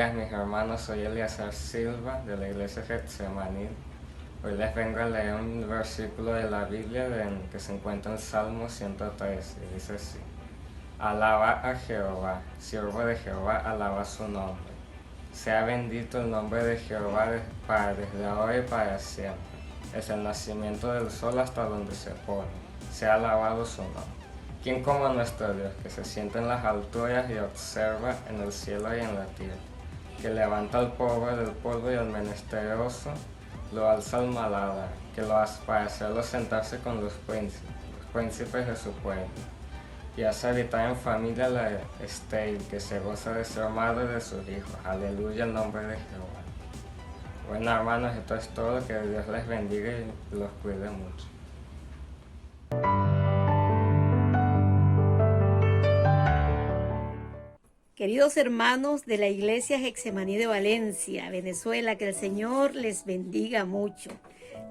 días, mis hermanos. Soy Eliezer Silva de la iglesia Getsemaní. Hoy les vengo a leer un versículo de la Biblia que se encuentra en Salmo 103 y dice así: Alaba a Jehová, siervo de Jehová, alaba su nombre. Sea bendito el nombre de Jehová desde ahora y para siempre. Es el nacimiento del sol hasta donde se pone. Sea alabado su nombre. ¿Quién como nuestro Dios, que se sienta en las alturas y observa en el cielo y en la tierra, que levanta al pobre del polvo y al menesteroso lo alza al malhadar, que lo hace para hacerlo sentarse con los príncipes de su pueblo, y hace habitar en familia la estéril, que se goza de ser madre de sus hijos? Aleluya, el nombre de Jehová. Bueno, hermanos, esto es todo. Que Dios les bendiga y los cuide mucho. Queridos hermanos de la Iglesia Getsemaní de Valencia, Venezuela, que el Señor les bendiga mucho.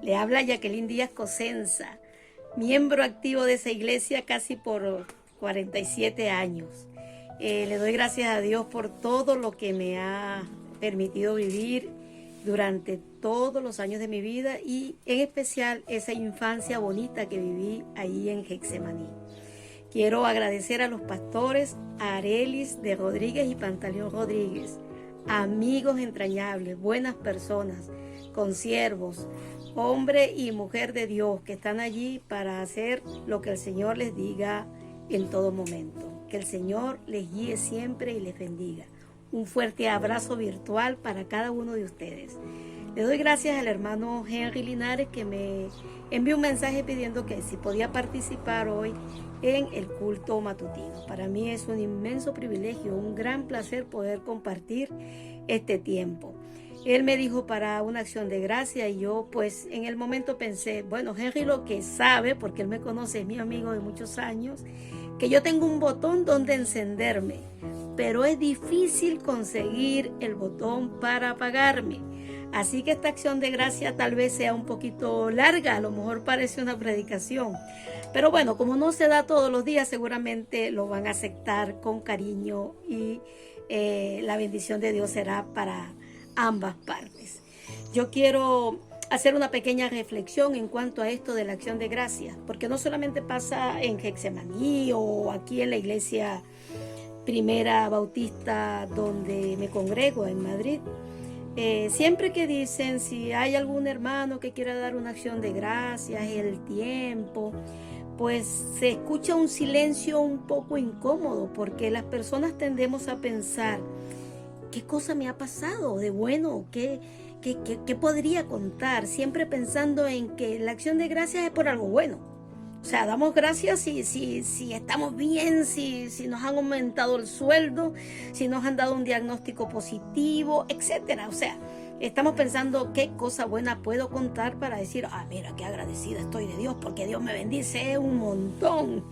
Le habla Jacqueline Díaz Cosenza, miembro activo de esa iglesia casi por 47 años. Le doy gracias a Dios por todo lo que me ha permitido vivir durante todos los años de mi vida y en especial esa infancia bonita que viví ahí en Getsemaní. Quiero agradecer a los pastores Arelis de Rodríguez y Pantaleón Rodríguez, amigos entrañables, buenas personas, consiervos, hombre y mujer de Dios que están allí para hacer lo que el Señor les diga en todo momento. Que el Señor les guíe siempre y les bendiga. Un fuerte abrazo virtual para cada uno de ustedes. Le doy gracias al hermano Henry Linares, que me envió un mensaje pidiendo que si podía participar hoy en el culto matutino. Para mí es un inmenso privilegio, un gran placer poder compartir este tiempo. Él me dijo para una acción de gracia y yo pues en el momento pensé, bueno, Henry lo que sabe, porque él me conoce, es mi amigo de muchos años, que yo tengo un botón donde encenderme, pero es difícil conseguir el botón para apagarme. Así que esta acción de gracia tal vez sea un poquito larga, a lo mejor parece una predicación. Pero bueno, como no se da todos los días, seguramente lo van a aceptar con cariño y la bendición de Dios será para ambas partes. Yo quiero hacer una pequeña reflexión en cuanto a esto de la acción de gracias, porque no solamente pasa en Getsemaní o aquí en la iglesia Primera Bautista donde me congrego en Madrid. Siempre que dicen si hay algún hermano que quiera dar una acción de gracias, el tiempo, pues se escucha un silencio un poco incómodo, porque las personas tendemos a pensar, ¿qué cosa me ha pasado de bueno? ¿Qué podría contar? Siempre pensando en que la acción de gracias es por algo bueno. O sea, damos gracias si estamos bien, si nos han aumentado el sueldo, si nos han dado un diagnóstico positivo, etcétera. O sea, estamos pensando qué cosa buena puedo contar para decir, mira, qué agradecida estoy de Dios, porque Dios me bendice un montón.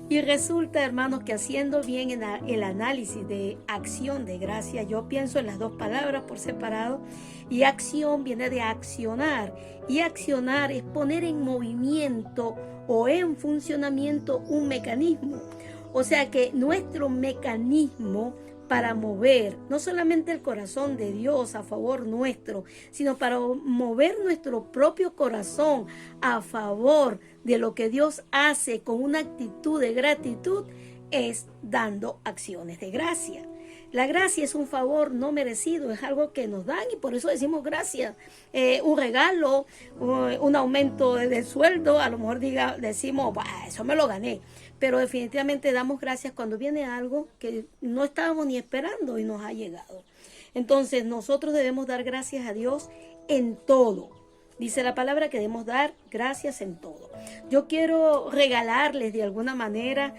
Y resulta, hermanos, que haciendo bien el análisis de acción de gracia, yo pienso en las dos palabras por separado, y acción viene de accionar, y accionar es poner en movimiento o en funcionamiento un mecanismo. O sea que nuestro mecanismo para mover no solamente el corazón de Dios a favor nuestro, sino para mover nuestro propio corazón a favor de lo que Dios hace con una actitud de gratitud, es dando acciones de gracia. La gracia es un favor no merecido, es algo que nos dan y por eso decimos gracias. Un regalo, un aumento del sueldo, a lo mejor decimos, eso me lo gané. Pero definitivamente damos gracias cuando viene algo que no estábamos ni esperando y nos ha llegado. Entonces nosotros debemos dar gracias a Dios en todo. Dice la palabra que debemos dar gracias en todo. Yo quiero regalarles de alguna manera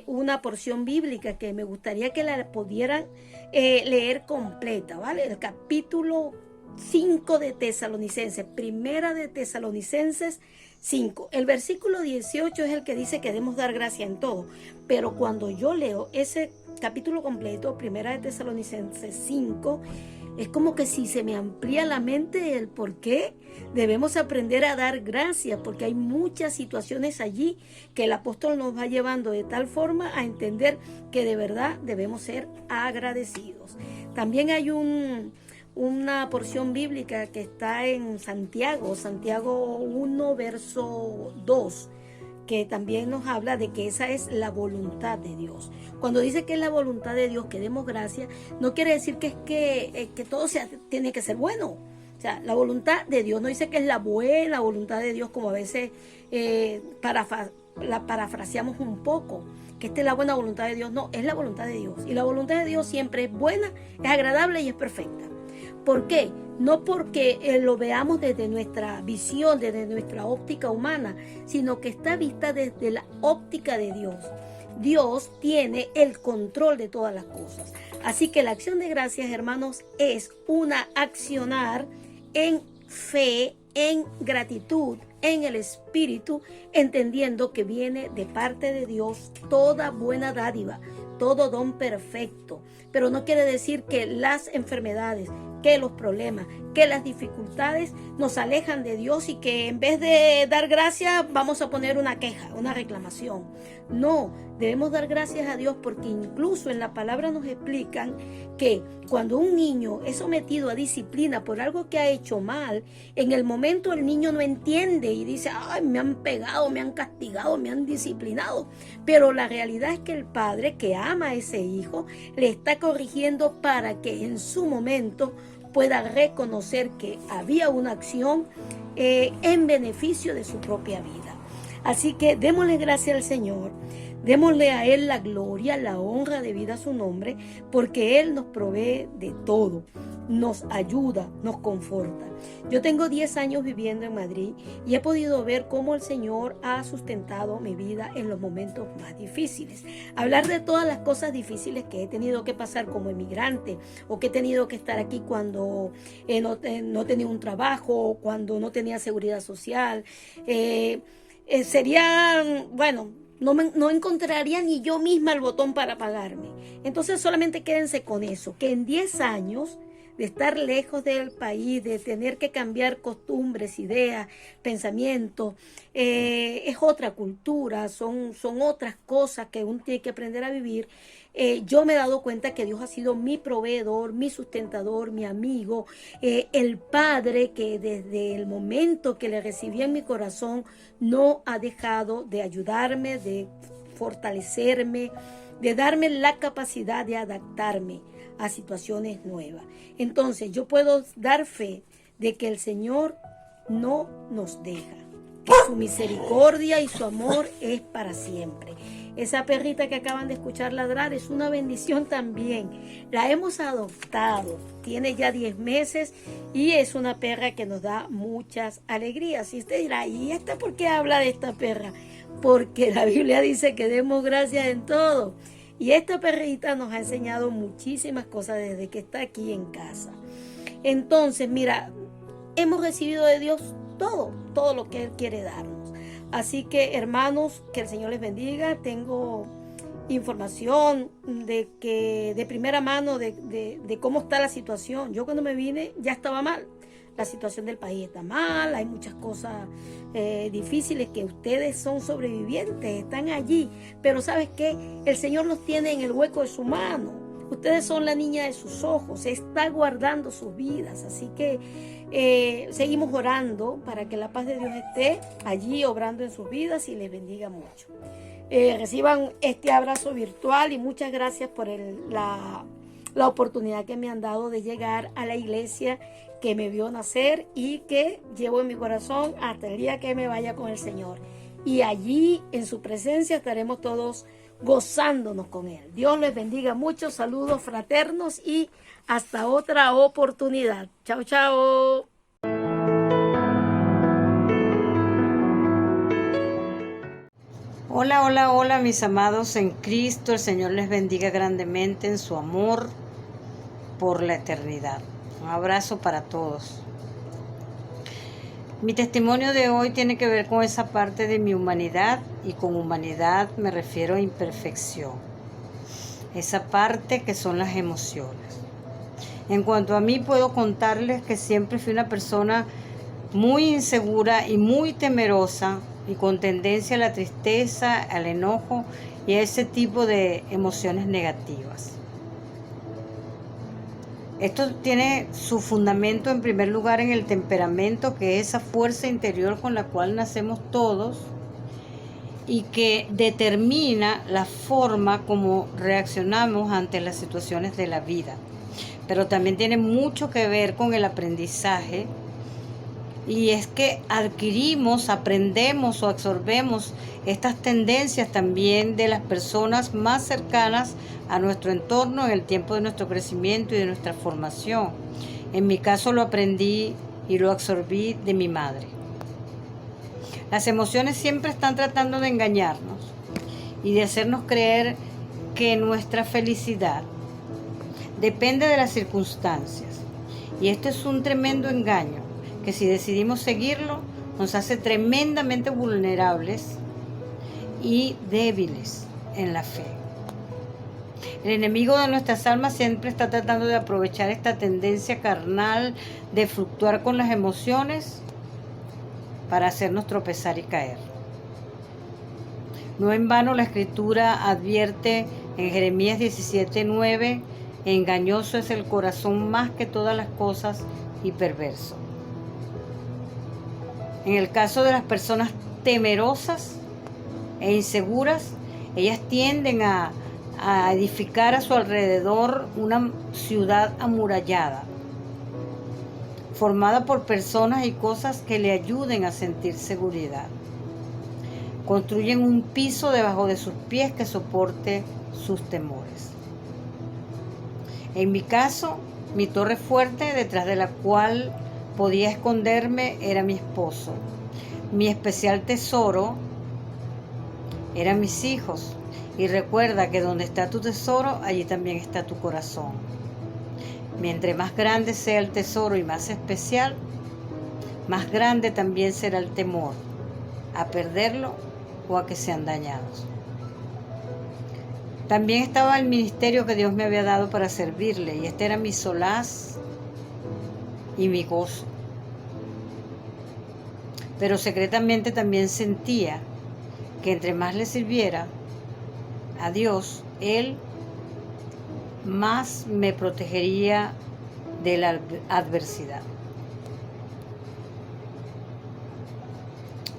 una porción bíblica que me gustaría que la pudieran leer completa, ¿vale? El capítulo 5 de Tesalonicenses, primera de Tesalonicenses 5. El versículo 18 es el que dice que debemos dar gracia en todo. Pero cuando yo leo ese capítulo completo, primera de Tesalonicenses 5, Es como que si se me amplía la mente el por qué debemos aprender a dar gracias, porque hay muchas situaciones allí que el apóstol nos va llevando de tal forma a entender que de verdad debemos ser agradecidos. También hay una porción bíblica que está en Santiago 1, verso 2, que también nos habla de que esa es la voluntad de Dios. Cuando dice que es la voluntad de Dios que demos gracias, no quiere decir que todo tiene que ser bueno. O sea, la voluntad de Dios no dice que es la buena voluntad de Dios, como a veces la parafraseamos un poco, que esta es la buena voluntad de Dios. No, es la voluntad de Dios. Y la voluntad de Dios siempre es buena, es agradable y es perfecta. ¿Por qué? No porque lo veamos desde nuestra visión, desde nuestra óptica humana, sino que está vista desde la óptica de Dios. Dios tiene el control de todas las cosas. Así que la acción de gracias, hermanos, es una accionar en fe, en gratitud, en el Espíritu, entendiendo que viene de parte de Dios toda buena dádiva, todo don perfecto. Pero no quiere decir que las enfermedades, que los problemas, que las dificultades nos alejan de Dios y que en vez de dar gracias vamos a poner una queja, una reclamación. No, debemos dar gracias a Dios porque incluso en la palabra nos explican que cuando un niño es sometido a disciplina por algo que ha hecho mal, en el momento el niño no entiende y dice, ay, me han pegado, me han castigado, me han disciplinado. Pero la realidad es que el padre que ama a ese hijo le está corrigiendo para que en su momento pueda reconocer que había una acción en beneficio de su propia vida. Así que démosle gracias al Señor, démosle a Él la gloria, la honra debida a su nombre, porque Él nos provee de todo, nos ayuda, nos conforta. Yo tengo 10 años viviendo en Madrid y he podido ver cómo el Señor ha sustentado mi vida en los momentos más difíciles. Hablar de todas las cosas difíciles que he tenido que pasar como emigrante o que he tenido que estar aquí cuando no tenía un trabajo, cuando no tenía seguridad social, no encontraría ni yo misma el botón para pagarme. Entonces solamente quédense con eso, que en 10 años de estar lejos del país, de tener que cambiar costumbres, ideas, pensamientos, es otra cultura, son otras cosas que uno tiene que aprender a vivir. Yo me he dado cuenta que Dios ha sido mi proveedor, mi sustentador, mi amigo, el Padre que desde el momento que le recibí en mi corazón no ha dejado de ayudarme, de fortalecerme, de darme la capacidad de adaptarme a situaciones nuevas. Entonces yo puedo dar fe de que el Señor no nos deja, que su misericordia y su amor es para siempre. Esa perrita que acaban de escuchar ladrar es una bendición también. La hemos adoptado, tiene ya 10 meses y es una perra que nos da muchas alegrías. Y usted dirá, ¿y esta por qué habla de esta perra? Porque la Biblia dice que demos gracias en todo. Y esta perrita nos ha enseñado muchísimas cosas desde que está aquí en casa. Entonces, mira, hemos recibido de Dios todo lo que Él quiere darnos. Así que, hermanos, que el Señor les bendiga. Tengo información de primera mano de cómo está la situación. Yo cuando me vine ya estaba mal. La situación del país está mal, hay muchas cosas difíciles que ustedes son sobrevivientes, están allí. Pero ¿sabes qué? El Señor los tiene en el hueco de su mano. Ustedes son la niña de sus ojos, está guardando sus vidas. Así que seguimos orando para que la paz de Dios esté allí obrando en sus vidas y les bendiga mucho. Reciban este abrazo virtual y muchas gracias por la oportunidad que me han dado de llegar a la iglesia que me vio nacer y que llevo en mi corazón hasta el día que me vaya con el Señor. Y allí en su presencia estaremos todos gozándonos con Él. Dios les bendiga mucho, saludos fraternos y hasta otra oportunidad. Chao, chao. Hola, hola, hola, mis amados en Cristo. El Señor les bendiga grandemente en su amor por la eternidad. Un abrazo para todos. Mi testimonio de hoy tiene que ver con esa parte de mi humanidad, y con humanidad me refiero a imperfección. Esa parte que son las emociones. En cuanto a mí, puedo contarles que siempre fui una persona muy insegura y muy temerosa y con tendencia a la tristeza, al enojo y a ese tipo de emociones negativas. Esto tiene su fundamento en primer lugar en el temperamento, que es esa fuerza interior con la cual nacemos todos y que determina la forma como reaccionamos ante las situaciones de la vida. Pero también tiene mucho que ver con el aprendizaje, y es que adquirimos, aprendemos o absorbemos estas tendencias también de las personas más cercanas a nuestro entorno en el tiempo de nuestro crecimiento y de nuestra formación. En mi caso lo aprendí y lo absorbí de mi madre. Las emociones siempre están tratando de engañarnos y de hacernos creer que nuestra felicidad depende de las circunstancias. Y esto es un tremendo engaño, que si decidimos seguirlo, nos hace tremendamente vulnerables y débiles en la fe. El enemigo de nuestras almas siempre está tratando de aprovechar esta tendencia carnal de fluctuar con las emociones para hacernos tropezar y caer. No en vano la Escritura advierte en Jeremías 17:9, engañoso es el corazón más que todas las cosas y perverso. En el caso de las personas temerosas e inseguras, ellas tienden a edificar a su alrededor una ciudad amurallada, formada por personas y cosas que le ayuden a sentir seguridad. Construyen un piso debajo de sus pies que soporte sus temores. En mi caso, mi torre fuerte, detrás de la cual podía esconderme, era mi esposo. Mi especial tesoro eran mis hijos. Y recuerda que donde está tu tesoro, allí también está tu corazón. Mientras más grande sea el tesoro y más especial, más grande también será el temor a perderlo o a que sean dañados. También estaba el ministerio que Dios me había dado para servirle, y este era mi solaz y mi gozo. Pero secretamente también sentía que entre más le sirviera a Dios, Él más me protegería de la adversidad.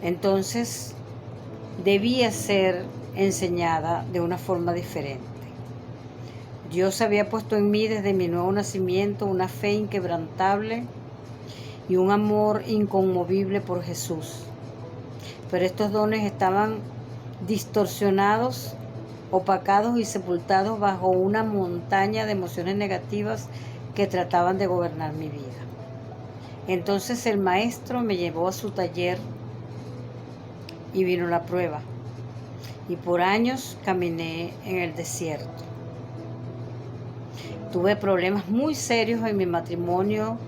Entonces, debía ser enseñada de una forma diferente. Dios había puesto en mí desde mi nuevo nacimiento una fe inquebrantable y un amor inconmovible por Jesús. Pero estos dones estaban distorsionados, opacados y sepultados bajo una montaña de emociones negativas que trataban de gobernar mi vida. Entonces el maestro me llevó a su taller y vino la prueba. Y por años caminé en el desierto. Tuve problemas muy serios en mi matrimonio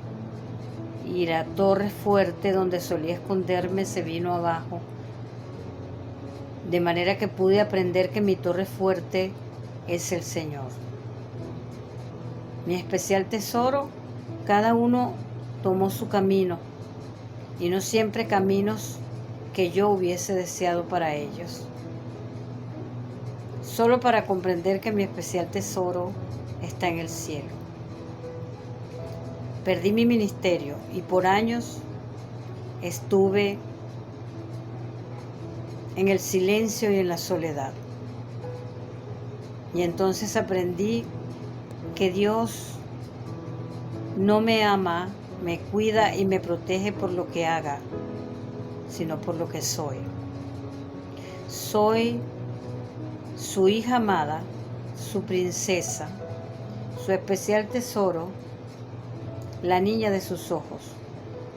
y la torre fuerte donde solía esconderme se vino abajo. De manera que pude aprender que mi torre fuerte es el Señor. Mi especial tesoro, cada uno tomó su camino y no siempre caminos que yo hubiese deseado para ellos. Solo para comprender que mi especial tesoro está en el cielo. Perdí mi ministerio y por años estuve en el silencio y en la soledad. Y entonces aprendí que Dios no me ama, me cuida y me protege por lo que haga, sino por lo que soy. Soy su hija amada, su princesa, su especial tesoro, la niña de sus ojos.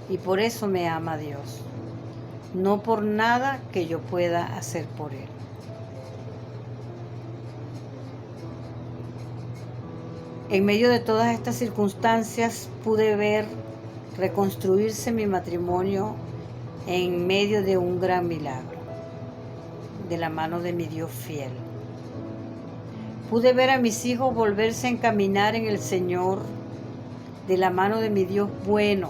Y por eso me ama Dios, no por nada que yo pueda hacer por Él. En medio de todas estas circunstancias pude ver reconstruirse mi matrimonio en medio de un gran milagro, de la mano de mi Dios fiel. Pude ver a mis hijos volverse a encaminar en el Señor de la mano de mi Dios bueno.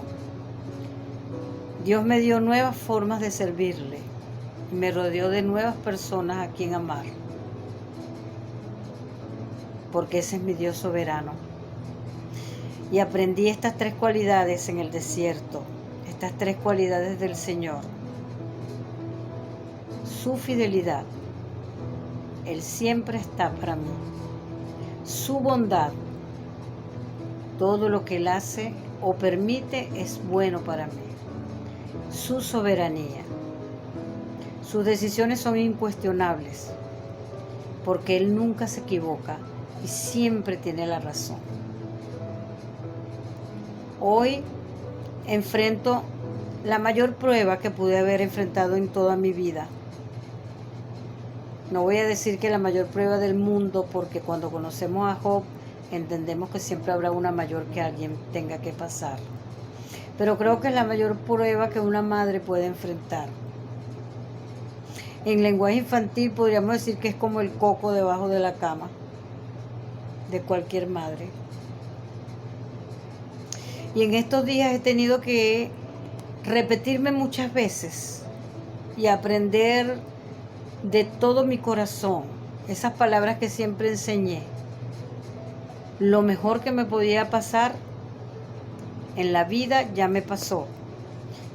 Dios me dio nuevas formas de servirle y me rodeó de nuevas personas a quien amar, porque ese es mi Dios soberano. Y aprendí estas 3 cualidades en el desierto, estas 3 cualidades del Señor. Su fidelidad, Él siempre está para mí. Su bondad, todo lo que Él hace o permite es bueno para mí. Su soberanía, sus decisiones son incuestionables, porque Él nunca se equivoca y siempre tiene la razón. Hoy enfrento la mayor prueba que pude haber enfrentado en toda mi vida. No voy a decir que la mayor prueba del mundo, porque cuando conocemos a Job entendemos que siempre habrá una mayor que alguien tenga que pasar. Pero creo que es la mayor prueba que una madre puede enfrentar. En lenguaje infantil podríamos decir que es como el coco debajo de la cama de cualquier madre. Y en estos días he tenido que repetirme muchas veces y aprender de todo mi corazón esas palabras que siempre enseñé. Lo mejor que me podía pasar en la vida ya me pasó.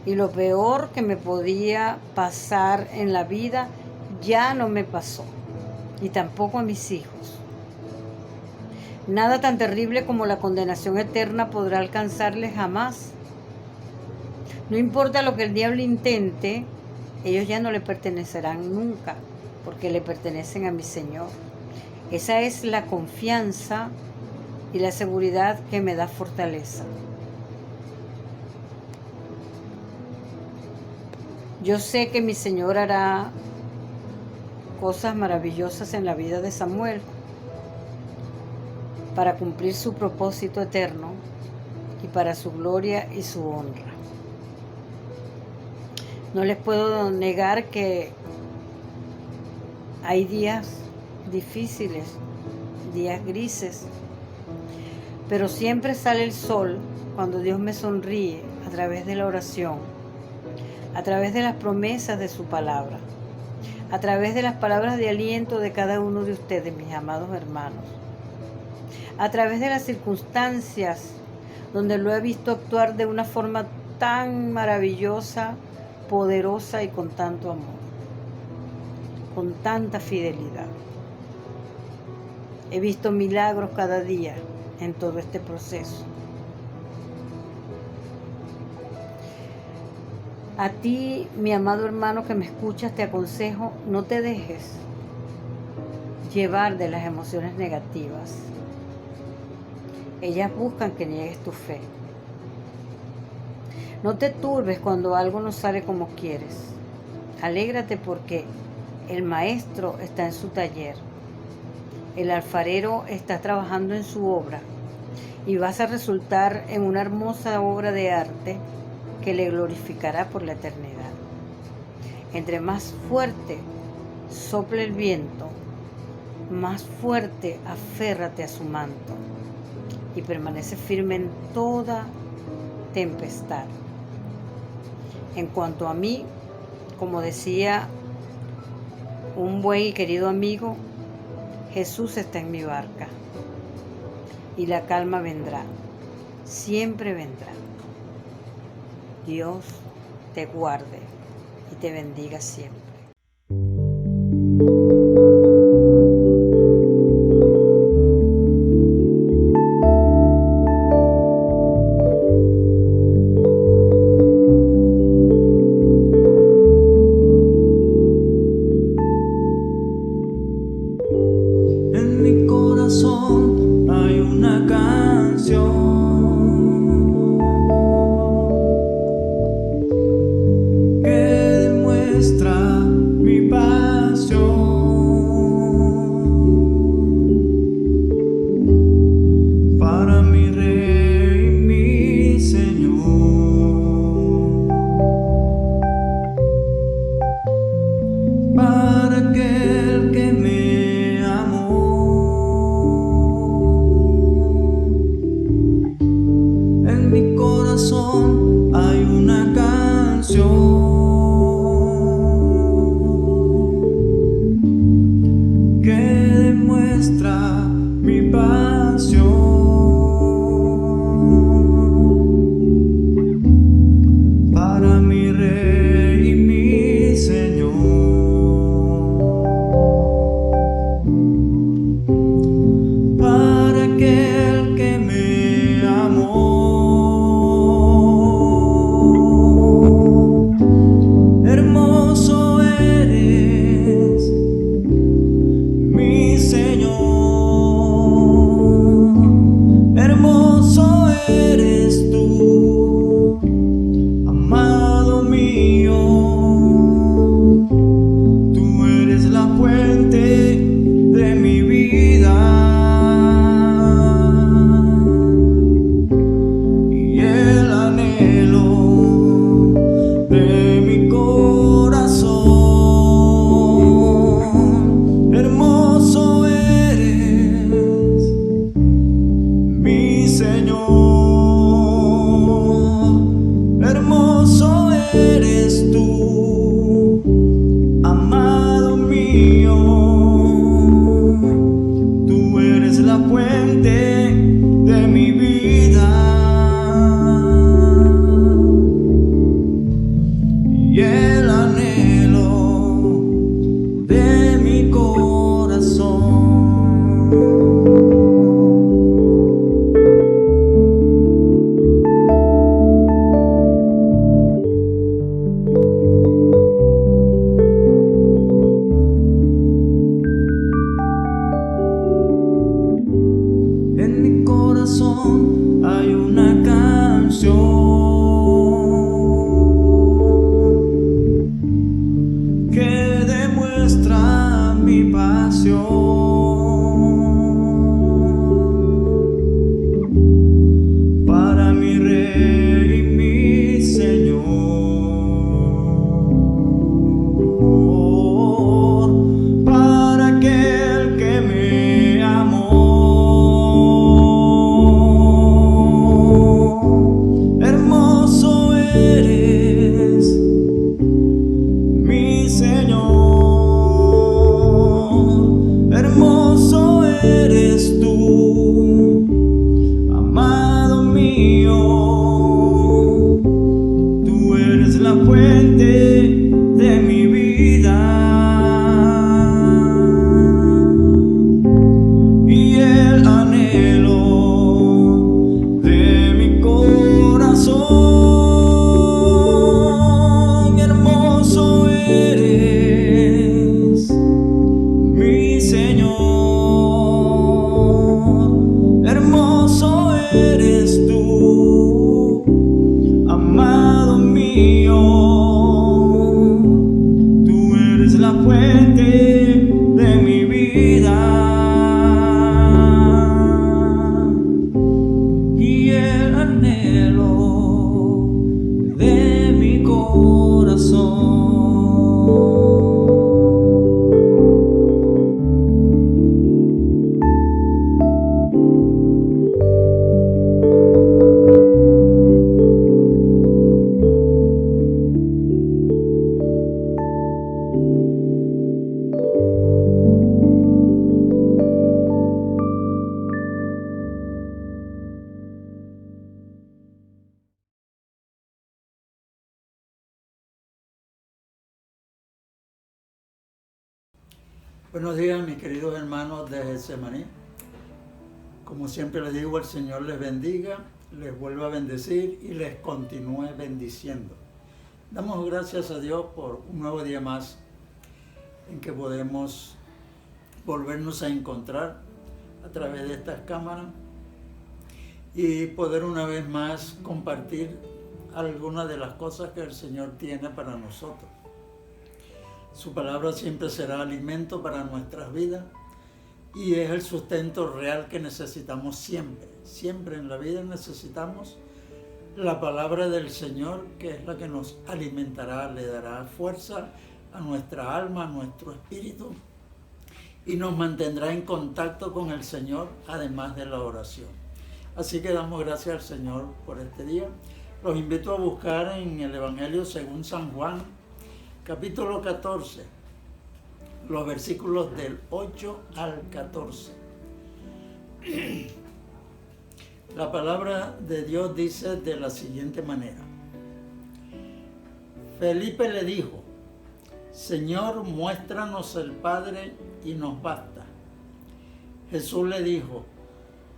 Y lo peor que me podía pasar en la vida ya no me pasó. Y tampoco a mis hijos. Nada tan terrible como la condenación eterna podrá alcanzarles jamás. No importa lo que el diablo intente, ellos ya no le pertenecerán nunca, porque le pertenecen a mi Señor. Esa es la confianza y la seguridad que me da fortaleza. Yo sé que mi Señor hará cosas maravillosas en la vida de Samuel para cumplir su propósito eterno y para su gloria y su honra. No les puedo negar que hay días difíciles, días grises, pero siempre sale el sol cuando Dios me sonríe a través de la oración, a través de las promesas de su palabra, a través de las palabras de aliento de cada uno de ustedes, mis amados hermanos, a través de las circunstancias donde lo he visto actuar de una forma tan maravillosa, poderosa y con tanto amor, con tanta fidelidad. He visto milagros cada día en todo este proceso. A ti, mi amado hermano que me escuchas, te aconsejo, no te dejes llevar de las emociones negativas. Ellas buscan que niegues tu fe. No te turbes cuando algo no sale como quieres. Alégrate porque el maestro está en su taller. El alfarero está trabajando en su obra y vas a resultar en una hermosa obra de arte que le glorificará por la eternidad. Entre más fuerte sople el viento, más fuerte aférrate a su manto y permanece firme en toda tempestad. En cuanto a mí, como decía un buen y querido amigo, Jesús está en mi barca y la calma vendrá, siempre vendrá. Dios te guarde y te bendiga siempre. En mi corazón hay una canción que demuestra corazón hay una canción que demuestra mi pasión para mi Rey y mi Señor, para aquel que me amó. Hermoso eres, mi Señor, hermoso eres tú, amado mío. Tú eres la fuente de mi vida y el anhelo de mi corazón. Hermoso eres, mi Señor, hermoso eres tú, amado mío. Tú eres la fuente de mi vida y el anhelo de mi corazón. En mi corazón hay una canción que demuestra mi pasión para mi Rey y mi Señor, para aquel que me amó. Hermoso eres, mi Señor, hermoso eres tú, amado mío. Tú eres la fuente de mi vida y el anhelo de mi corazón. Hermoso eres, mi Señor, hermoso eres tú, amado mío. Tú eres la fuente de mi vida y el anhelo de mi corazón. Buenos días, mis queridos hermanos de Getsemaní. Como siempre les digo, el Señor les bendiga, les vuelva a bendecir y les continúe bendiciendo. Damos gracias a Dios por un nuevo día más en que podemos volvernos a encontrar a través de estas cámaras y poder una vez más compartir algunas de las cosas que el Señor tiene para nosotros. Su palabra siempre será alimento para nuestras vidas y es el sustento real que necesitamos siempre. Siempre en la vida necesitamos la palabra del Señor, que es la que nos alimentará, le dará fuerza a nuestra alma, a nuestro espíritu y nos mantendrá en contacto con el Señor, además de la oración. Así que damos gracias al Señor por este día. Los invito a buscar en el Evangelio según San Juan, capítulo 14, los versículos del 8 al 14. La palabra de Dios dice de la siguiente manera. Felipe le dijo: Señor, muéstranos el Padre y nos basta. Jesús le dijo: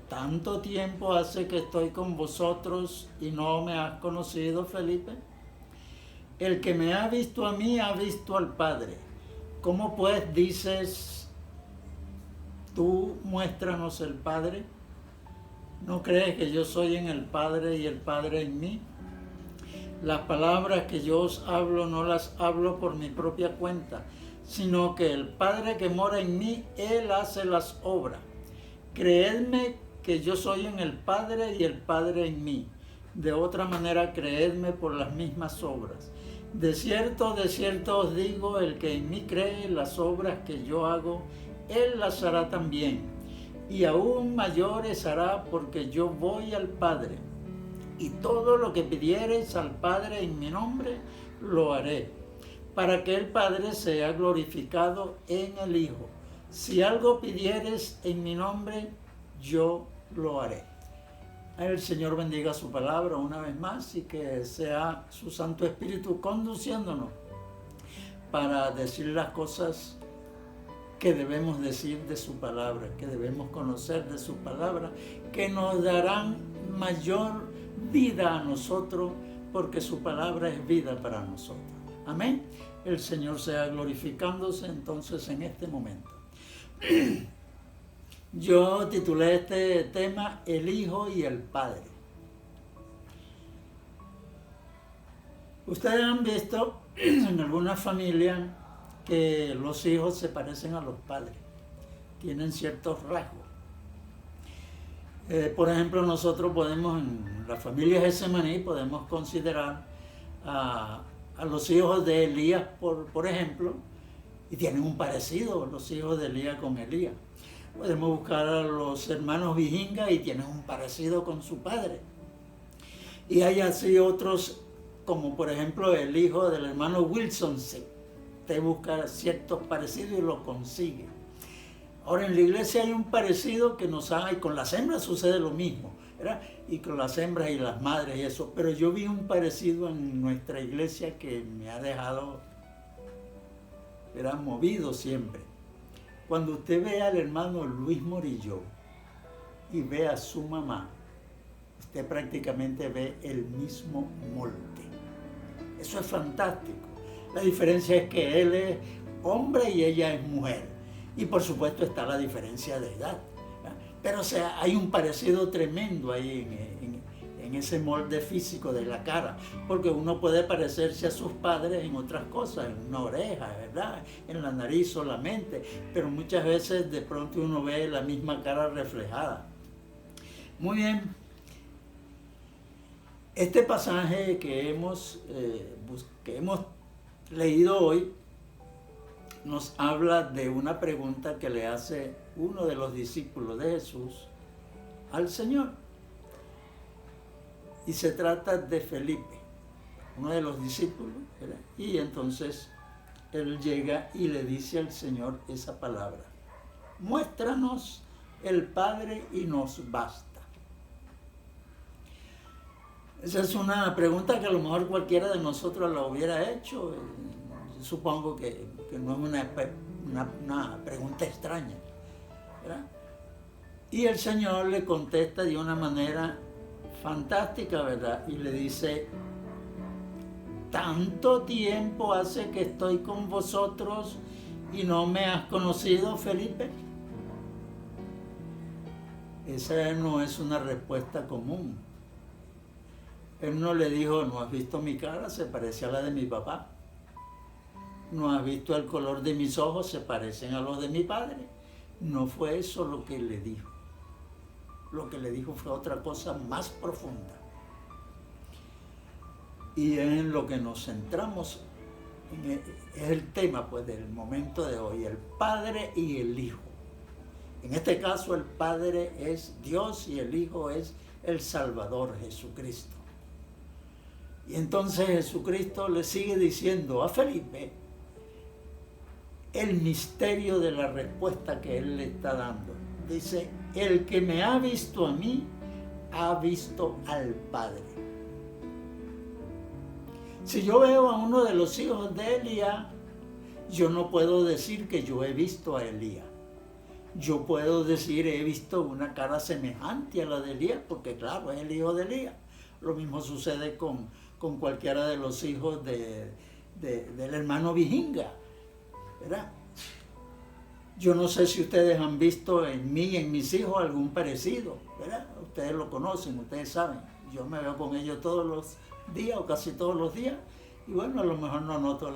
¿tanto tiempo hace que estoy con vosotros y no me has conocido, Felipe? El que me ha visto a mí ha visto al Padre. ¿Cómo pues dices tú, muéstranos el Padre? ¿No crees que yo soy en el Padre y el Padre en mí? Las palabras que yo os hablo no las hablo por mi propia cuenta, sino que el Padre que mora en mí, Él hace las obras. Creedme que yo soy en el Padre y el Padre en mí. De otra manera, creedme por las mismas obras. De cierto os digo, el que en mí cree, las obras que yo hago, Él las hará también. Y aún mayores hará, porque yo voy al Padre. Y todo lo que pidiereis al Padre en mi nombre, lo haré, para que el Padre sea glorificado en el Hijo. Si algo pidiereis en mi nombre, yo lo haré. El Señor bendiga su palabra una vez más y que sea su Santo Espíritu conduciéndonos para decir las cosas que debemos decir de su palabra, que debemos conocer de su palabra, que nos darán mayor vida a nosotros, porque su palabra es vida para nosotros. Amén. El Señor sea glorificándose entonces en este momento. Yo titulé este tema El Hijo y el Padre. Ustedes han visto en algunas familias que los hijos se parecen a los padres, tienen ciertos rasgos. Por ejemplo, nosotros podemos, en la familia Getsemaní, podemos considerar a los hijos de Elías, por ejemplo, y tienen un parecido los hijos de Elías con Elías. Podemos buscar a los hermanos Bijinga y tienen un parecido con su padre. Y hay así otros, como por ejemplo el hijo del hermano Wilson, te busca ciertos parecidos y lo consigue. Ahora en la iglesia hay un parecido que nos hay, con las hembras sucede lo mismo, ¿verdad? Y con las hembras y las madres y eso, pero yo vi un parecido en nuestra iglesia que me ha dejado, era movido siempre. Cuando usted ve al hermano Luis Morillo y ve a su mamá, usted prácticamente ve el mismo molde. Eso es fantástico. La diferencia es que él es hombre y ella es mujer. Y por supuesto está la diferencia de edad, ¿verdad? Pero o sea, hay un parecido tremendo ahí en ese molde físico de la cara, porque uno puede parecerse a sus padres en otras cosas, en una oreja, ¿verdad? En la nariz solamente, pero muchas veces de pronto uno ve la misma cara reflejada. Muy bien. Este pasaje que hemos leído hoy nos habla de una pregunta que le hace uno de los discípulos de Jesús al Señor. Y se trata de Felipe, uno de los discípulos, ¿verdad? Y entonces él llega y le dice al Señor esa palabra: muéstranos el Padre y nos basta. Esa es una pregunta que a lo mejor cualquiera de nosotros la hubiera hecho. Supongo que no es una pregunta extraña, ¿verdad? Y el Señor le contesta de una manera fantástica, ¿verdad? Y le dice: ¿tanto tiempo hace que estoy con vosotros y no me has conocido, Felipe? Esa no es una respuesta común. Él no le dijo: ¿no has visto mi cara? Se parece a la de mi papá. ¿No has visto el color de mis ojos? Se parecen a los de mi padre. No fue eso lo que le dijo. Lo que le dijo fue otra cosa más profunda. Y en lo que nos centramos es el tema, pues, del momento de hoy: el Padre y el Hijo. En este caso el Padre es Dios y el Hijo es el Salvador, Jesucristo. Y entonces Jesucristo le sigue diciendo a Felipe el misterio de la respuesta que él le está dando. Dice, el que me ha visto a mí, ha visto al Padre. Si yo veo a uno de los hijos de Elías, yo no puedo decir que yo he visto a Elías. Yo puedo decir, he visto una cara semejante a la de Elías, porque claro, es el hijo de Elías. Lo mismo sucede con cualquiera de los hijos del hermano Bijinga, ¿verdad? Yo no sé si ustedes han visto en mí y en mis hijos algún parecido, ¿verdad? Ustedes lo conocen, ustedes saben. Yo me veo con ellos todos los días o casi todos los días, y bueno, a lo mejor no noto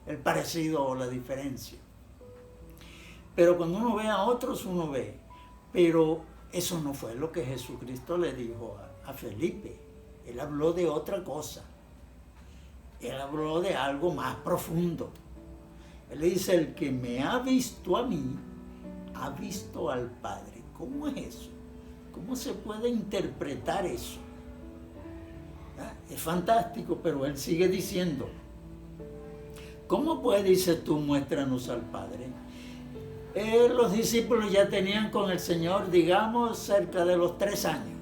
el parecido o la diferencia. Pero cuando uno ve a otros, uno ve. Pero eso no fue lo que Jesucristo le dijo a Felipe. Él habló de otra cosa. Él habló de algo más profundo. Él le dice, el que me ha visto a mí, ha visto al Padre. ¿Cómo es eso? ¿Cómo se puede interpretar eso? Es fantástico, pero él sigue diciendo, ¿cómo pues dices tú, muéstranos al Padre? Los discípulos ya tenían con el Señor, digamos, cerca de los 3 años.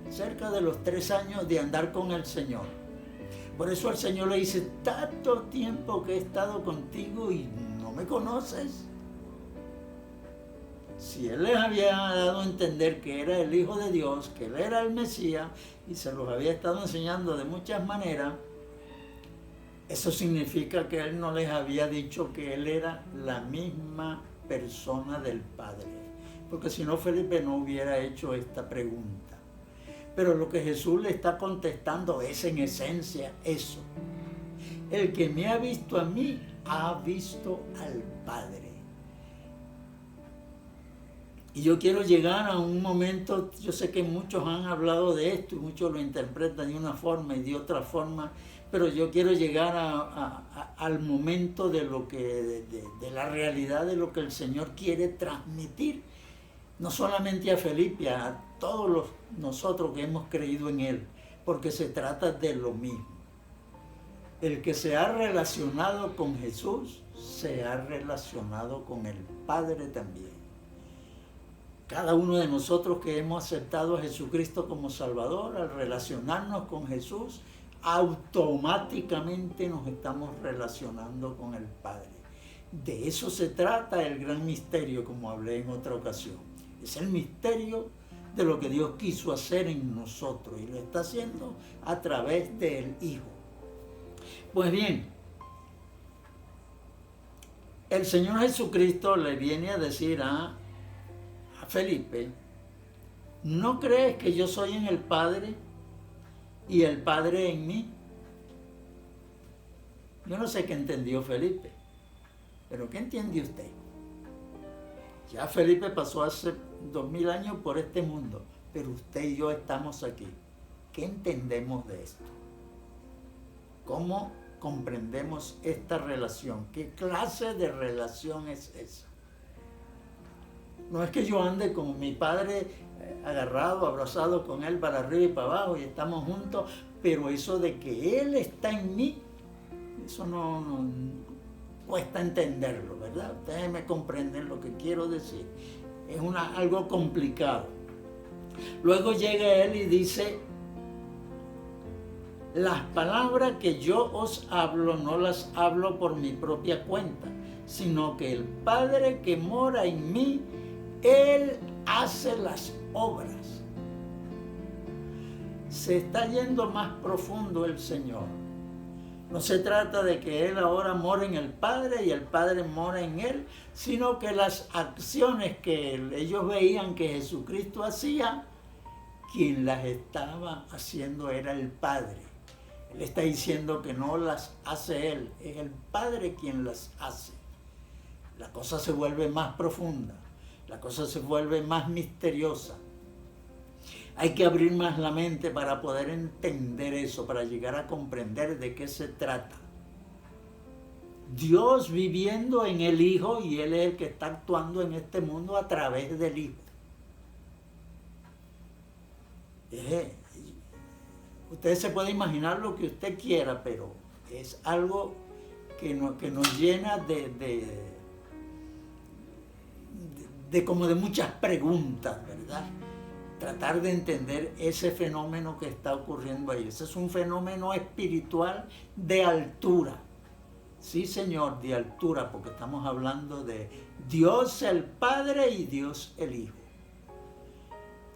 Cerca de los 3 años de andar con el Señor. Por eso el Señor le dice, tanto tiempo que he estado contigo y no me conoces. Si Él les había dado a entender que era el Hijo de Dios, que Él era el Mesías, y se los había estado enseñando de muchas maneras, eso significa que Él no les había dicho que Él era la misma persona del Padre. Porque si no, Felipe no hubiera hecho esta pregunta. Pero lo que Jesús le está contestando es en esencia eso. El que me ha visto a mí, ha visto al Padre. Y yo quiero llegar a un momento, yo sé que muchos han hablado de esto y muchos lo interpretan de una forma y de otra forma, pero yo quiero llegar al momento de la realidad de lo que el Señor quiere transmitir, no solamente a Felipe, a todos nosotros que hemos creído en Él, porque se trata de lo mismo. El que se ha relacionado con Jesús, se ha relacionado con el Padre también. Cada uno de nosotros que hemos aceptado a Jesucristo como Salvador, al relacionarnos con Jesús, automáticamente nos estamos relacionando con el Padre. De eso se trata el gran misterio, como hablé en otra ocasión. Es el misterio de lo que Dios quiso hacer en nosotros y lo está haciendo a través del Hijo. Pues bien, el Señor Jesucristo le viene a decir a Felipe, ¿no crees que yo soy en el Padre y el Padre en mí? Yo no sé qué entendió Felipe, pero ¿qué entiende usted? Ya Felipe pasó hace 2000 años por este mundo, pero usted y yo estamos aquí. ¿Qué entendemos de esto? ¿Cómo comprendemos esta relación? ¿Qué clase de relación es esa? No es que yo ande con mi padre agarrado, abrazado con él para arriba y para abajo y estamos juntos, pero eso de que él está en mí, eso no cuesta entenderlo, ¿verdad? Ustedes me comprenden lo que quiero decir. Es algo complicado. Luego llega él y dice, las palabras que yo os hablo no las hablo por mi propia cuenta, sino que el Padre que mora en mí, Él hace las obras. Se está yendo más profundo el Señor. No se trata de que Él ahora mora en el Padre y el Padre mora en Él, sino que las acciones que ellos veían que Jesucristo hacía, quien las estaba haciendo era el Padre. Él está diciendo que no las hace Él, es el Padre quien las hace. La cosa se vuelve más profunda. La cosa se vuelve más misteriosa. Hay que abrir más la mente para poder entender eso, para llegar a comprender de qué se trata. Dios viviendo en el Hijo y Él es el que está actuando en este mundo a través del Hijo. Usted se puede imaginar lo que usted quiera, pero es algo que nos llena de como de muchas preguntas, ¿verdad? Tratar de entender ese fenómeno que está ocurriendo ahí. Ese es un fenómeno espiritual de altura. Sí, Señor, de altura, porque estamos hablando de Dios el Padre y Dios el Hijo.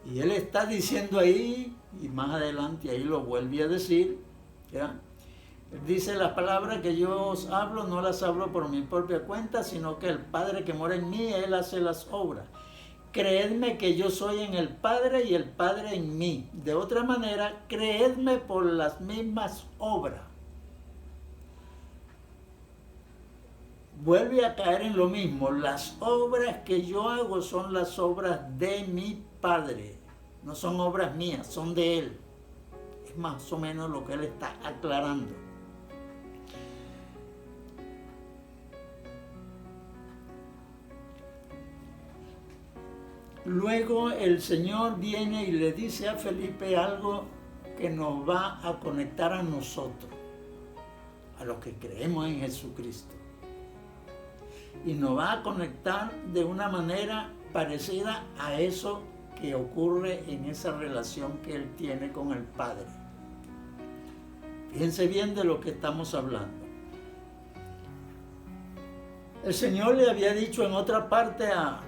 Y Él está diciendo ahí, y más adelante ahí lo vuelve a decir, ¿ya? Él dice: las palabras que yo os hablo no las hablo por mi propia cuenta, sino que el Padre que mora en mí, Él hace las obras. Creedme que yo soy en el Padre y el Padre en mí. De otra manera, creedme por las mismas obras. Vuelve a caer en lo mismo. Las obras que yo hago son las obras de mi Padre. No son obras mías, son de Él. Es más o menos lo que Él está aclarando. Luego el Señor viene y le dice a Felipe algo que nos va a conectar a nosotros, a los que creemos en Jesucristo. Y nos va a conectar de una manera parecida a eso que ocurre en esa relación que Él tiene con el Padre. Fíjense bien de lo que estamos hablando. El Señor le había dicho en otra parte a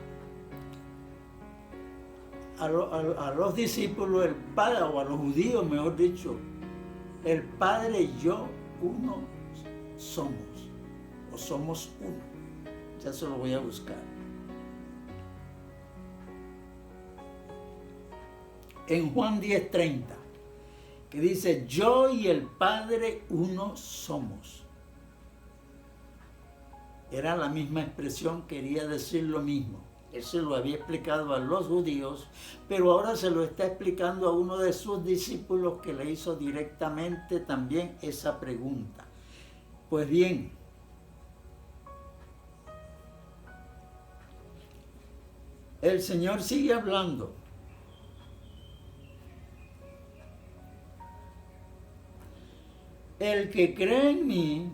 los discípulos, el Padre, o a los judíos mejor dicho, el Padre y yo uno somos, o somos uno. Ya se lo voy a buscar. En Juan 10:30, que dice: yo y el Padre uno somos. Era la misma expresión, quería decir lo mismo. Él se lo había explicado a los judíos, pero ahora se lo está explicando a uno de sus discípulos que le hizo directamente también esa pregunta. Pues bien, el Señor sigue hablando. El que cree en mí,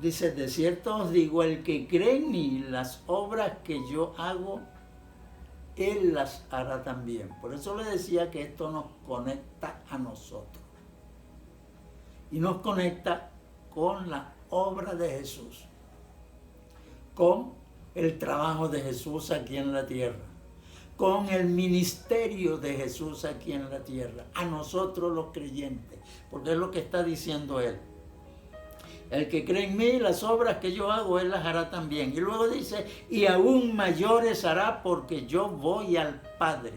dice: de cierto os digo, el que cree en mí, las obras que yo hago, Él las hará también. Por eso le decía que esto nos conecta a nosotros. Y nos conecta con la obra de Jesús, con el trabajo de Jesús aquí en la tierra, con el ministerio de Jesús aquí en la tierra, a nosotros los creyentes, porque es lo que está diciendo Él. El que cree en mí, las obras que yo hago, Él las hará también. Y luego dice: y aún mayores hará, porque yo voy al Padre.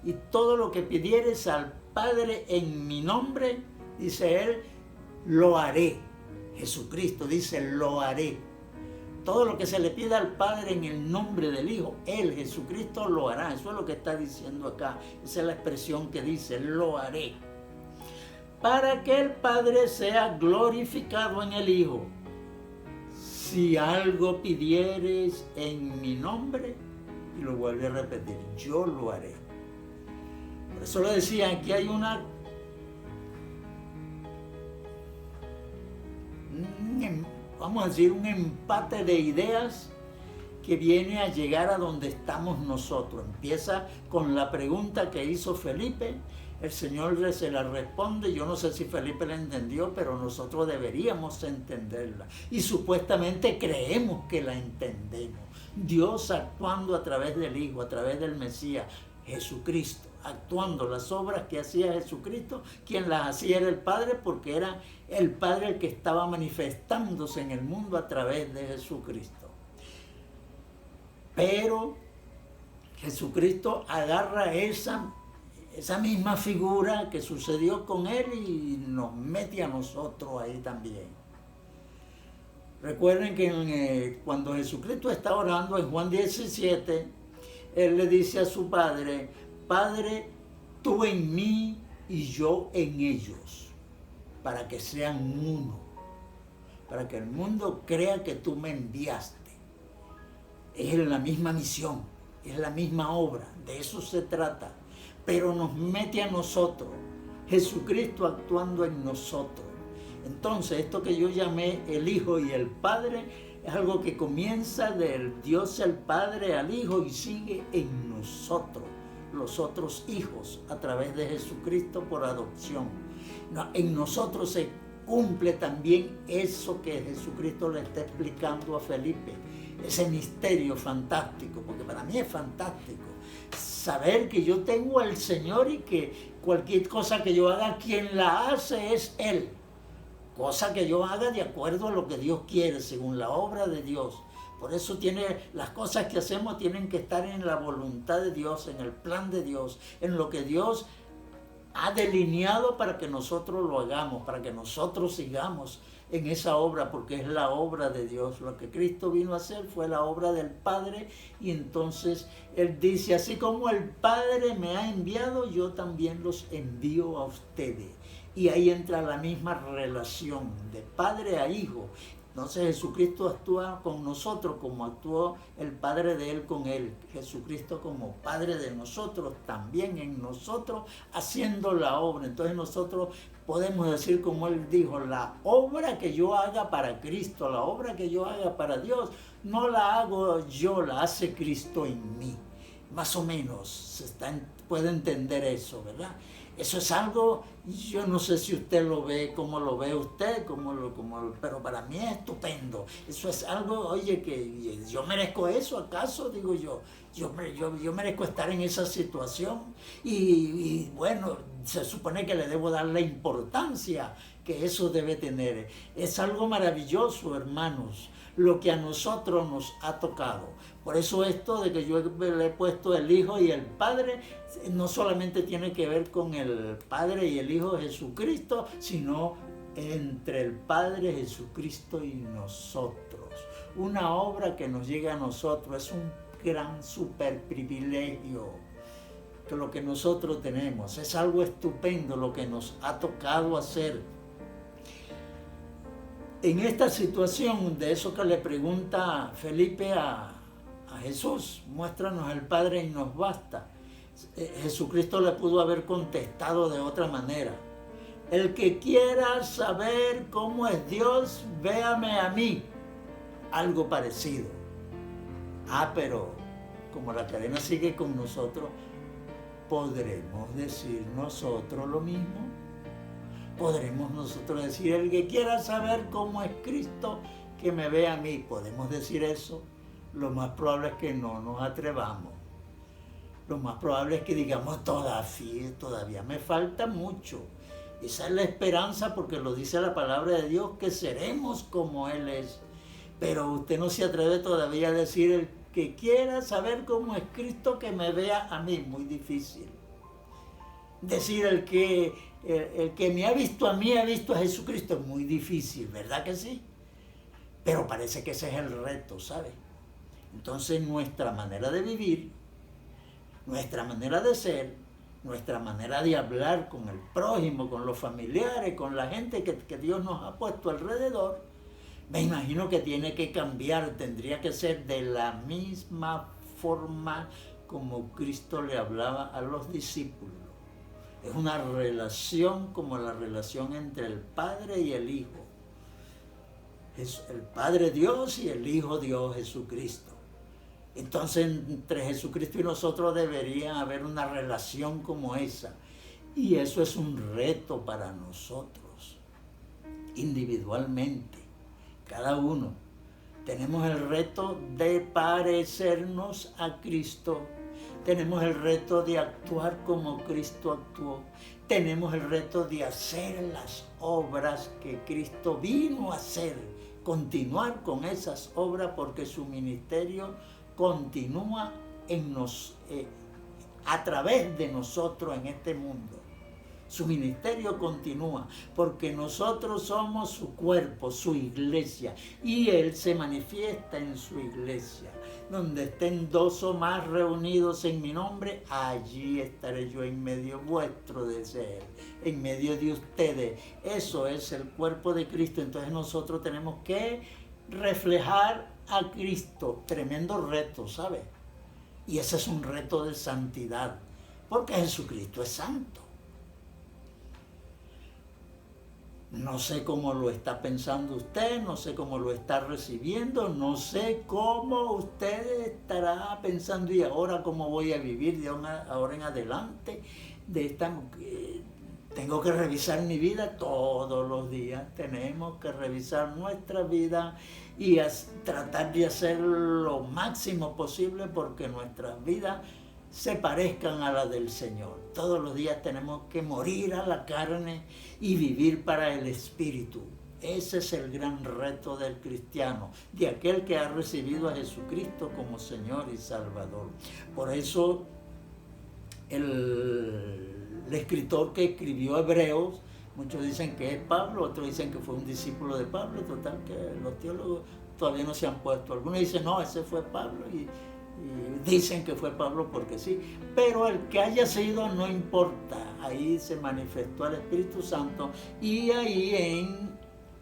Y todo lo que pidieres al Padre en mi nombre, dice Él, lo haré. Jesucristo dice: lo haré. Todo lo que se le pida al Padre en el nombre del Hijo, Él, Jesucristo, lo hará. Eso es lo que está diciendo acá. Esa es la expresión que dice: lo haré. Para que el Padre sea glorificado en el Hijo. Si algo pidieres en mi nombre, y lo vuelve a repetir, yo lo haré. Por eso le decía, aquí hay vamos a decir, un empate de ideas que viene a llegar a donde estamos nosotros. Empieza con la pregunta que hizo Felipe. El Señor se la responde. Yo no sé si Felipe la entendió, pero nosotros deberíamos entenderla. Y supuestamente creemos que la entendemos. Dios actuando a través del Hijo, a través del Mesías, Jesucristo. Actuando las obras que hacía Jesucristo, quien las hacía era el Padre, porque era el Padre el que estaba manifestándose en el mundo a través de Jesucristo. Pero Jesucristo agarra esa misma figura que sucedió con Él y nos mete a nosotros ahí también. Recuerden que cuando Jesucristo está orando en Juan 17, Él le dice a su Padre: Padre, tú en mí y yo en ellos, para que sean uno, para que el mundo crea que tú me enviaste. Es la misma misión, es la misma obra, de eso se trata. Pero nos mete a nosotros Jesucristo actuando en nosotros. Entonces, esto que yo llamé el Hijo y el Padre es algo que comienza del Dios el Padre al Hijo y sigue en nosotros, los otros hijos, a través de Jesucristo por adopción. En nosotros se cumple también eso que Jesucristo le está explicando a Felipe, ese misterio fantástico, porque para mí es fantástico saber que yo tengo al Señor y que cualquier cosa que yo haga, quien la hace es Él. Cosa que yo haga de acuerdo a lo que Dios quiere, según la obra de Dios. Por eso las cosas que hacemos tienen que estar en la voluntad de Dios, en el plan de Dios, en lo que Dios ha delineado para que nosotros lo hagamos, para que nosotros sigamos en esa obra, porque es la obra de Dios. Lo que Cristo vino a hacer fue la obra del Padre, y entonces Él dice, así como el Padre me ha enviado, yo también los envío a ustedes. Y ahí entra la misma relación de padre a hijo. Entonces Jesucristo actúa con nosotros como actuó el Padre de Él con Él. Jesucristo como Padre de nosotros, también en nosotros, haciendo la obra. Entonces nosotros podemos decir, como Él dijo, la obra que yo haga para Cristo, la obra que yo haga para Dios, no la hago yo, la hace Cristo en mí. Más o menos puede entender eso, ¿verdad? Eso es algo, yo no sé si usted lo ve, cómo lo ve usted, pero para mí es estupendo. Eso es algo, oye, que yo merezco eso, ¿acaso? Digo yo merezco estar en esa situación. Y bueno, se supone que le debo dar la importancia que eso debe tener. Es algo maravilloso, hermanos, lo que a nosotros nos ha tocado. Por eso esto de que yo le he puesto el Hijo y el Padre, no solamente tiene que ver con el Padre y el Hijo Jesucristo, sino entre el Padre Jesucristo y nosotros. Una obra que nos llega a nosotros, es un gran super privilegio que lo que nosotros tenemos. Es algo estupendo lo que nos ha tocado hacer. En esta situación de eso que le pregunta Felipe a Jesús, muéstranos al Padre y nos basta. Jesucristo le pudo haber contestado de otra manera. El que quiera saber cómo es Dios, véame a mí. Algo parecido. Pero como la cadena sigue con nosotros, ¿podremos decir nosotros lo mismo? ¿Podremos nosotros decir, el que quiera saber cómo es Cristo, que me vea a mí? ¿Podemos decir eso? Lo más probable es que no nos atrevamos. Lo más probable es que digamos, todavía me falta mucho. Esa es la esperanza, porque lo dice la palabra de Dios, que seremos como Él es. Pero usted no se atreve todavía a decir, el que quiera saber cómo es Cristo, que me vea a mí. Muy difícil. Decir, el que me ha visto a mí, ha visto a Jesucristo. Es muy difícil, ¿verdad que sí? Pero parece que ese es el reto, ¿sabe? Entonces nuestra manera de vivir, nuestra manera de ser, nuestra manera de hablar con el prójimo, con los familiares, con la gente que Dios nos ha puesto alrededor, me imagino que tiene que cambiar, tendría que ser de la misma forma como Cristo le hablaba a los discípulos. Es una relación como la relación entre el Padre y el Hijo. Es el Padre Dios y el Hijo Dios, Jesucristo. Entonces, entre Jesucristo y nosotros debería haber una relación como esa. Y eso es un reto para nosotros, individualmente, cada uno. Tenemos el reto de parecernos a Cristo. Tenemos el reto de actuar como Cristo actuó. Tenemos el reto de hacer las obras que Cristo vino a hacer. Continuar con esas obras, porque su ministerio continúa a través de nosotros en este mundo. Su ministerio continúa, porque nosotros somos su cuerpo, su iglesia, y Él se manifiesta en su iglesia. Donde estén 2 o más reunidos en mi nombre, allí estaré yo en medio vuestro de ser, en medio de ustedes. Eso es el cuerpo de Cristo. Entonces nosotros tenemos que reflejar a Cristo. Tremendo reto, ¿sabe? Y ese es un reto de santidad, porque Jesucristo es santo. No sé cómo lo está pensando usted, no sé cómo lo está recibiendo, no sé cómo usted estará pensando y ahora cómo voy a vivir de ahora en adelante. Tengo que revisar mi vida todos los días, tenemos que revisar nuestra vida y tratar de hacer lo máximo posible porque nuestras vidas se parezcan a la del Señor. Todos los días tenemos que morir a la carne y vivir para el Espíritu. Ese es el gran reto del cristiano, de aquel que ha recibido a Jesucristo como Señor y Salvador. Por eso el escritor que escribió Hebreos, muchos dicen que es Pablo, otros dicen que fue un discípulo de Pablo, total que los teólogos todavía no se han puesto. Algunos dicen, no, ese fue Pablo, y dicen que fue Pablo porque sí, pero el que haya sido no importa, ahí se manifestó el Espíritu Santo y ahí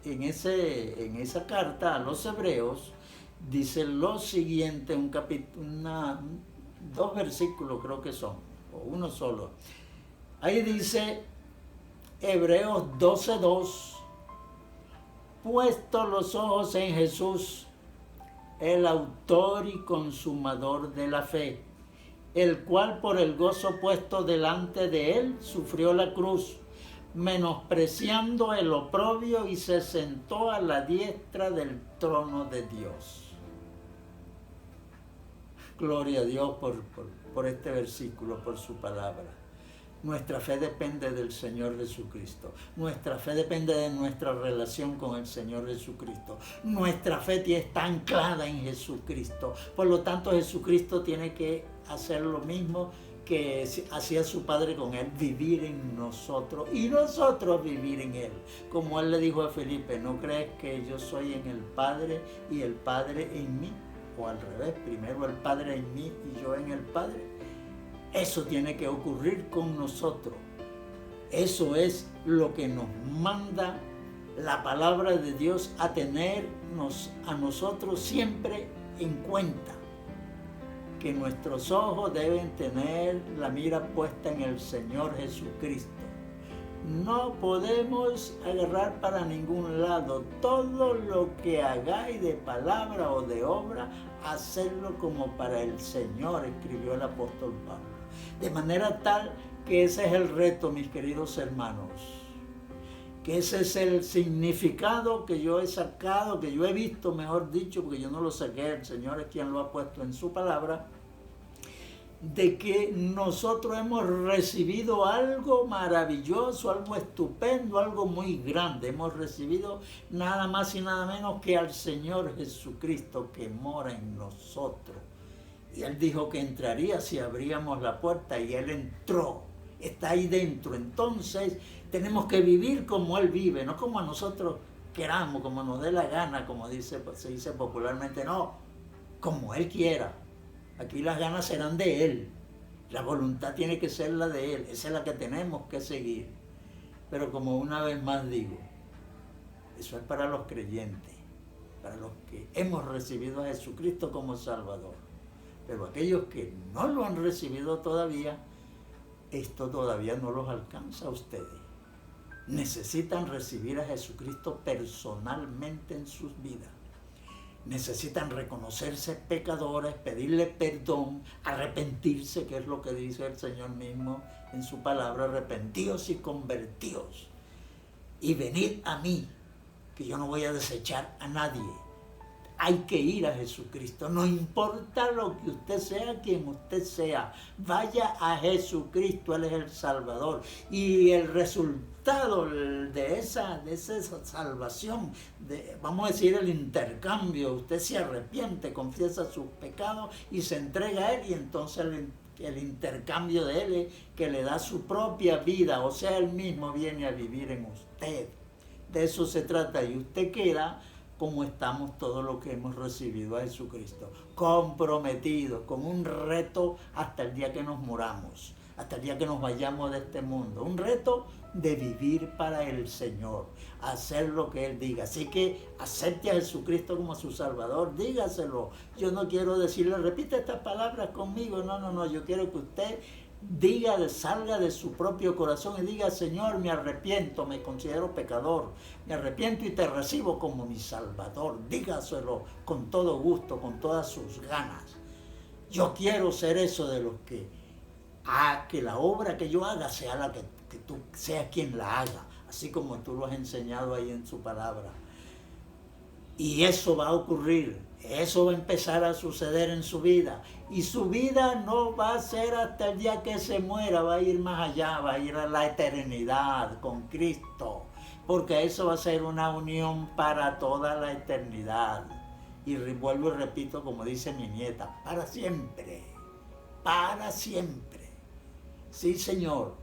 en esa carta a los Hebreos dice lo siguiente, dos versículos creo que son, o uno solo. Ahí dice Hebreos 12:2, puesto los ojos en Jesús, el autor y consumador de la fe, el cual por el gozo puesto delante de él sufrió la cruz, menospreciando el oprobio y se sentó a la diestra del trono de Dios. Gloria a Dios por este versículo, por su palabra. Nuestra fe depende del Señor Jesucristo. Nuestra fe depende de nuestra relación con el Señor Jesucristo. Nuestra fe está anclada en Jesucristo. Por lo tanto, Jesucristo tiene que hacer lo mismo que hacía su Padre con Él, vivir en nosotros y nosotros vivir en Él. Como Él le dijo a Felipe, ¿no crees que yo soy en el Padre y el Padre en mí? O al revés, primero el Padre en mí y yo en el Padre. Eso tiene que ocurrir con nosotros. Eso es lo que nos manda la palabra de Dios a tenernos a nosotros siempre en cuenta. Que nuestros ojos deben tener la mira puesta en el Señor Jesucristo. No podemos agarrar para ningún lado. Todo lo que hagáis de palabra o de obra, hacerlo como para el Señor, escribió el apóstol Pablo. De manera tal que ese es el reto, mis queridos hermanos. Que ese es el significado que yo he sacado, que yo he visto, mejor dicho, porque yo no lo saqué, el Señor es quien lo ha puesto en su palabra, de que nosotros hemos recibido algo maravilloso, algo estupendo, algo muy grande. Hemos recibido nada más y nada menos que al Señor Jesucristo que mora en nosotros. Y Él dijo que entraría si abríamos la puerta y Él entró, está ahí dentro. Entonces tenemos que vivir como Él vive, no como nosotros queramos, como nos dé la gana, como se dice popularmente, no, como Él quiera. Aquí las ganas serán de Él, la voluntad tiene que ser la de Él, esa es la que tenemos que seguir. Pero como una vez más digo, eso es para los creyentes, para los que hemos recibido a Jesucristo como Salvador. Pero aquellos que no lo han recibido todavía, esto todavía no los alcanza a ustedes. Necesitan recibir a Jesucristo personalmente en sus vidas. Necesitan reconocerse pecadores, pedirle perdón, arrepentirse, que es lo que dice el Señor mismo en su palabra, arrepentíos y convertíos. Y venid a mí, que yo no voy a desechar a nadie. Hay que ir a Jesucristo, no importa lo que usted sea, quien usted sea, vaya a Jesucristo, Él es el Salvador. Y el resultado de esa salvación, vamos a decir el intercambio, usted se arrepiente, confiesa sus pecados y se entrega a Él, y entonces el intercambio de Él es que le da su propia vida, o sea, Él mismo viene a vivir en usted. De eso se trata, y usted queda como estamos todos los que hemos recibido a Jesucristo, comprometidos con un reto hasta el día que nos muramos, hasta el día que nos vayamos de este mundo, un reto de vivir para el Señor, hacer lo que Él diga. Así que acepte a Jesucristo como su Salvador, dígaselo. Yo no quiero decirle, repite estas palabras conmigo, no, yo quiero que usted salga de su propio corazón y diga: Señor, me arrepiento, me considero pecador, me arrepiento y te recibo como mi Salvador. Dígaselo con todo gusto, con todas sus ganas. Yo quiero ser eso de los que la obra que yo haga sea la que tú seas quien la haga, así como tú lo has enseñado ahí en su palabra. Y eso va a ocurrir, eso va a empezar a suceder en su vida. Y su vida no va a ser hasta el día que se muera, va a ir más allá, va a ir a la eternidad con Cristo. Porque eso va a ser una unión para toda la eternidad. Y vuelvo y repito, como dice mi nieta, para siempre, para siempre. Sí, Señor,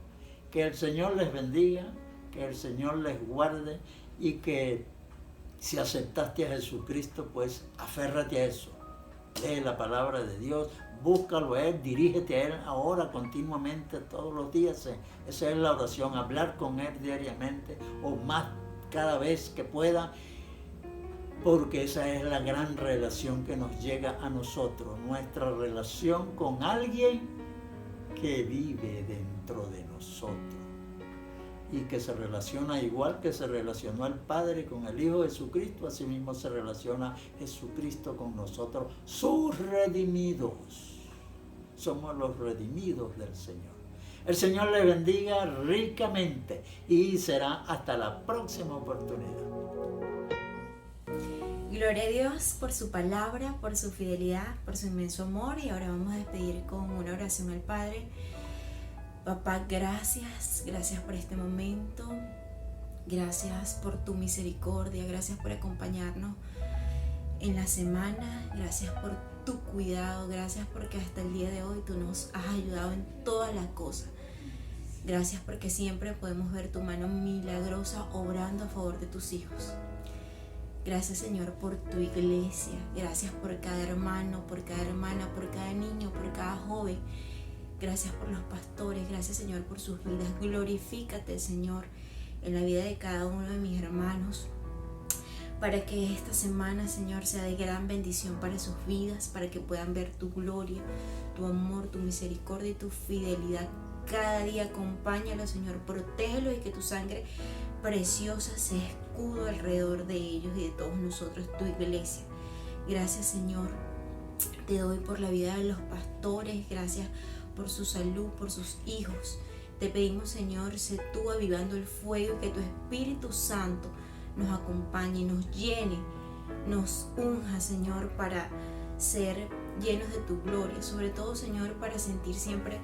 que el Señor les bendiga, que el Señor les guarde y que si aceptaste a Jesucristo, pues aférrate a eso. Lee la palabra de Dios, búscalo a Él, dirígete a Él ahora continuamente, todos los días. Esa es la oración, hablar con Él diariamente o más cada vez que pueda, porque esa es la gran relación que nos llega a nosotros, nuestra relación con alguien que vive dentro de nosotros y que se relaciona igual que se relacionó el Padre con el Hijo Jesucristo. Así mismo se relaciona Jesucristo con nosotros, sus redimidos. Somos los redimidos del Señor. El Señor le bendiga ricamente y será hasta la próxima oportunidad. Gloria a Dios por su palabra, por su fidelidad, por su inmenso amor. Y ahora vamos a despedir con una oración al Padre. Papá, gracias por este momento, gracias por tu misericordia, gracias por acompañarnos en la semana, gracias por tu cuidado, gracias porque hasta el día de hoy tú nos has ayudado en todas las cosas. Gracias porque siempre podemos ver tu mano milagrosa obrando a favor de tus hijos. Gracias, Señor, por tu iglesia, gracias por cada hermano, por cada hermana, por cada niño, por cada joven. Gracias por los pastores, gracias, Señor, por sus vidas. Glorifícate, Señor, en la vida de cada uno de mis hermanos, para que esta semana, Señor, sea de gran bendición para sus vidas, para que puedan ver tu gloria, tu amor, tu misericordia y tu fidelidad. Cada día acompáñalo, Señor, protégelo y que tu sangre preciosa sea escudo alrededor de ellos y de todos nosotros, tu iglesia. Gracias, Señor, te doy por la vida de los pastores, gracias por su salud, por sus hijos. Te pedimos, Señor, sé tú avivando el fuego, que tu Espíritu Santo nos acompañe, nos llene, nos unja, Señor, para ser llenos de tu gloria. Sobre todo, Señor, para sentir siempre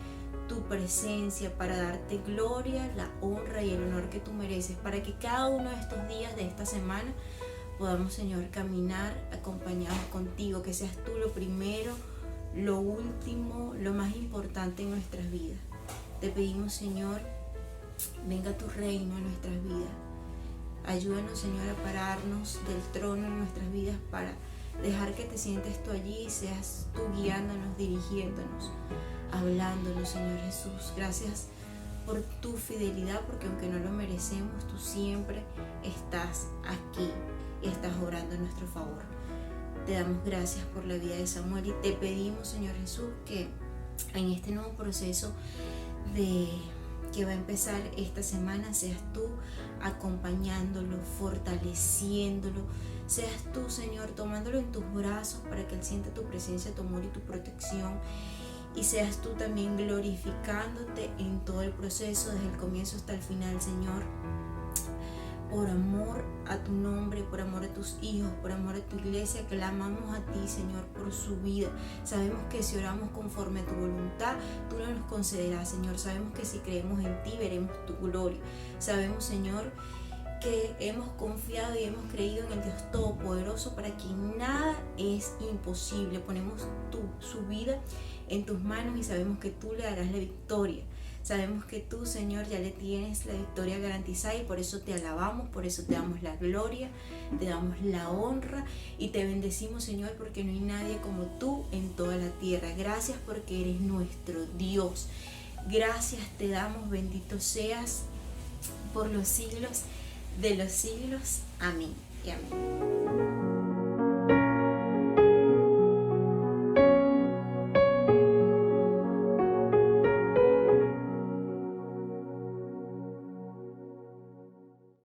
tu presencia, para darte gloria, la honra y el honor que tú mereces, para que cada uno de estos días de esta semana podamos, Señor, caminar acompañados contigo, que seas tú lo primero, lo último, lo más importante en nuestras vidas. Te pedimos, Señor, venga tu reino en nuestras vidas. Ayúdanos, Señor, a pararnos del trono en nuestras vidas para dejar que te sientes tú allí y seas tú guiándonos, dirigiéndonos, hablándonos, Señor Jesús. Gracias por tu fidelidad, porque aunque no lo merecemos, tú siempre estás aquí y estás obrando en nuestro favor. Te damos gracias por la vida de Samuel y te pedimos, Señor Jesús, que en este nuevo proceso que va a empezar esta semana, seas tú acompañándolo, fortaleciéndolo, seas tú, Señor, tomándolo en tus brazos para que él sienta tu presencia, tu amor y tu protección, y seas tú también glorificándote en todo el proceso, desde el comienzo hasta el final, Señor. Por amor a tu nombre, por amor a tus hijos, por amor a tu iglesia, clamamos a ti, Señor, por su vida. Sabemos que si oramos conforme a tu voluntad, tú nos concederás, Señor. Sabemos que si creemos en ti, veremos tu gloria. Sabemos, Señor, que hemos confiado y hemos creído en el Dios Todopoderoso, para quien nada es imposible. Ponemos su vida en tus manos y sabemos que tú le darás la victoria. Sabemos que tú, Señor, ya le tienes la victoria garantizada y por eso te alabamos, por eso te damos la gloria, te damos la honra y te bendecimos, Señor, porque no hay nadie como tú en toda la tierra. Gracias porque eres nuestro Dios. Gracias te damos, bendito seas por los siglos de los siglos. Amén y amén.